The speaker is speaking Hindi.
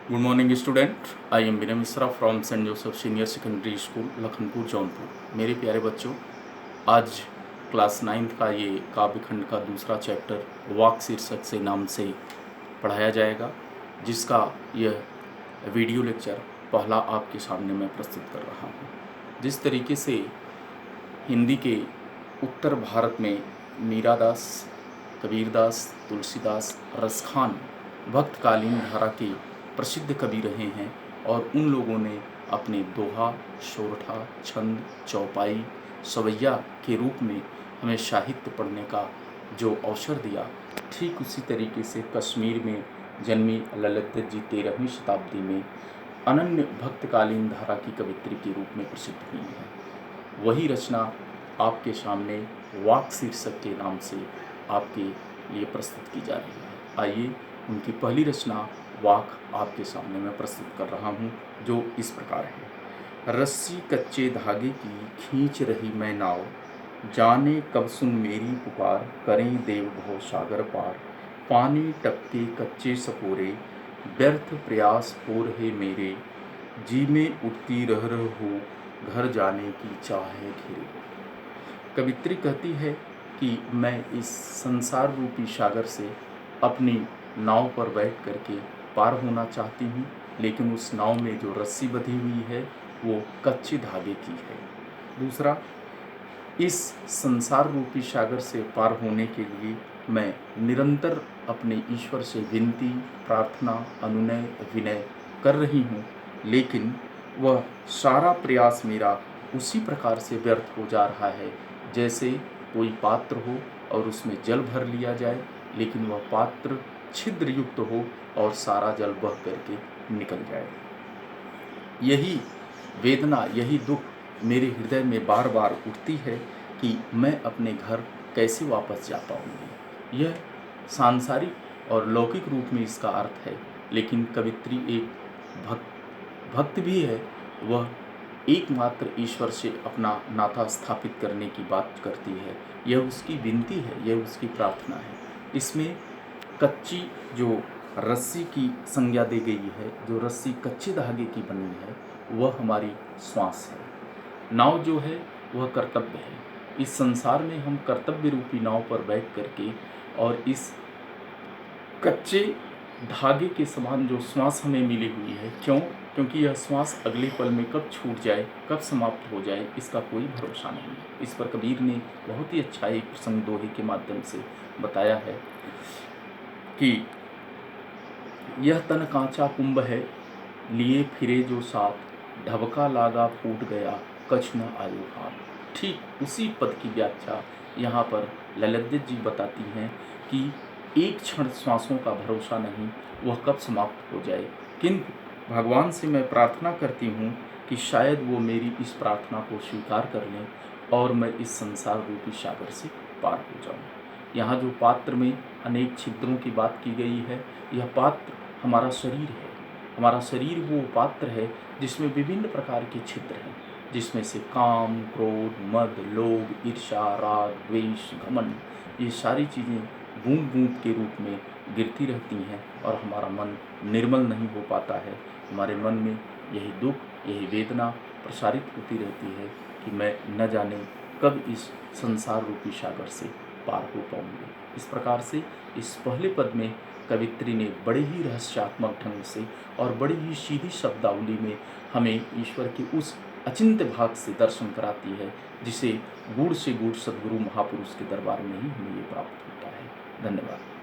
Good morning student. I am Vinay Mishra from saint Joseph senior secondary school Lakhanpur Jaunpur. मेरे प्यारे बच्चों, आज क्लास 9th का ये काव्य खंड का दूसरा चैप्टर वाक शीर्षक से नाम से पढ़ाया जाएगा, जिसका यह वीडियो लेक्चर पहला आपके सामने मैं प्रस्तुत कर रहा हूँ। जिस तरीके से हिंदी के उत्तर भारत में मीरादास, कबीरदास, तुलसीदास, रसखान भक्तकालीन धारा के प्रसिद्ध कवि रहे हैं और उन लोगों ने अपने दोहा, सोरठा, छंद, चौपाई, सवैया के रूप में हमें साहित्य पढ़ने का जो अवसर दिया, ठीक उसी तरीके से कश्मीर में जन्मी ललित जी 13वीं शताब्दी में अनन्य भक्तकालीन धारा की कवित्री के रूप में प्रसिद्ध हुई है। वही रचना आपके सामने वाक शीर्षक के नाम से आपके लिए प्रस्तुत की जा रही है। आइए उनकी पहली रचना वाक आपके सामने मैं प्रस्तुत कर रहा हूँ, जो इस प्रकार है। रस्सी कच्चे धागे की खींच रही मैं नाव, जाने कब सुन मेरी पुकार, करें देव भव सागर पार। पानी टपके कच्चे सपोरे, व्यर्थ प्रयास हो रहे मेरे, जी में उठती रह हो, घर जाने की चाह है घेरे। कवित्री कहती है कि मैं इस संसार रूपी सागर से अपनी नाव पर बैठ करके पार होना चाहती हूँ, लेकिन उस नाव में जो रस्सी बंधी हुई है वो कच्चे धागे की है। दूसरा, इस संसार रूपी सागर से पार होने के लिए मैं निरंतर अपने ईश्वर से विनती, प्रार्थना, अनुनय, विनय कर रही हूँ, लेकिन वह सारा प्रयास मेरा उसी प्रकार से व्यर्थ हो जा रहा है जैसे कोई पात्र हो और उसमें जल भर लिया जाए, लेकिन वह पात्र छिद्र युक्त हो और सारा जल बह करके निकल जाए। यही वेदना, यही दुख मेरे हृदय में बार बार उठती है कि मैं अपने घर कैसे वापस जा पाऊंगी। यह सांसारिक और लौकिक रूप में इसका अर्थ है, लेकिन कवित्री एक भक्त भी है। वह एकमात्र ईश्वर से अपना नाता स्थापित करने की बात करती है। यह उसकी विनती है, यह उसकी प्रार्थना है। इसमें कच्ची जो रस्सी की संज्ञा दी गई है, जो रस्सी कच्चे धागे की बनी है, वह हमारी श्वास है। नाव जो है वह कर्तव्य है। इस संसार में हम कर्तव्य रूपी नाव पर बैठ करके और इस कच्चे धागे के समान जो श्वास हमें मिली हुई है, क्योंकि यह श्वास अगले पल में कब छूट जाए, कब समाप्त हो जाए, इसका कोई भरोसा नहीं है। इस पर कबीर ने बहुत ही अच्छा एक प्रसंग दोहे के माध्यम से बताया है कि यह तन कांचा कुंभ है, लिए फिरे जो साथ, ढबका लागा फूट गया, कछ न आयो हाथ। ठीक उसी पद की व्याख्या यहाँ पर ललित जी बताती हैं कि एक क्षण श्वासों का भरोसा नहीं, वह कब समाप्त हो जाए। किंतु भगवान से मैं प्रार्थना करती हूँ कि शायद वो मेरी इस प्रार्थना को स्वीकार कर लें और मैं इस संसार रूपी सागर से पार हो जाऊँ। यहाँ जो पात्र में अनेक छिद्रों की बात की गई है, यह पात्र हमारा शरीर है। हमारा शरीर वो पात्र है जिसमें विभिन्न प्रकार के छिद्र हैं, जिसमें से काम, क्रोध, मद, लोभ, ईर्ष्या, राग, द्वेष, घमंड, ये सारी चीज़ें बूंद बूंद के रूप में गिरती रहती हैं और हमारा मन निर्मल नहीं हो पाता है। हमारे मन में यही दुख, यही वेदना प्रसारित होती रहती है कि मैं न जाने कब इस संसार रूपी सागर से पार हो पाऊंगी। इस प्रकार से इस पहले पद में कवित्री ने बड़े ही रहस्यात्मक ढंग से और बड़ी ही सीधी शब्दावली में हमें ईश्वर के उस अचिंत्य भाग से दर्शन कराती है, जिसे गूढ़ से गूढ़ सद्गुरु महापुरुष के दरबार में ही हमें ये प्राप्त होता है। धन्यवाद।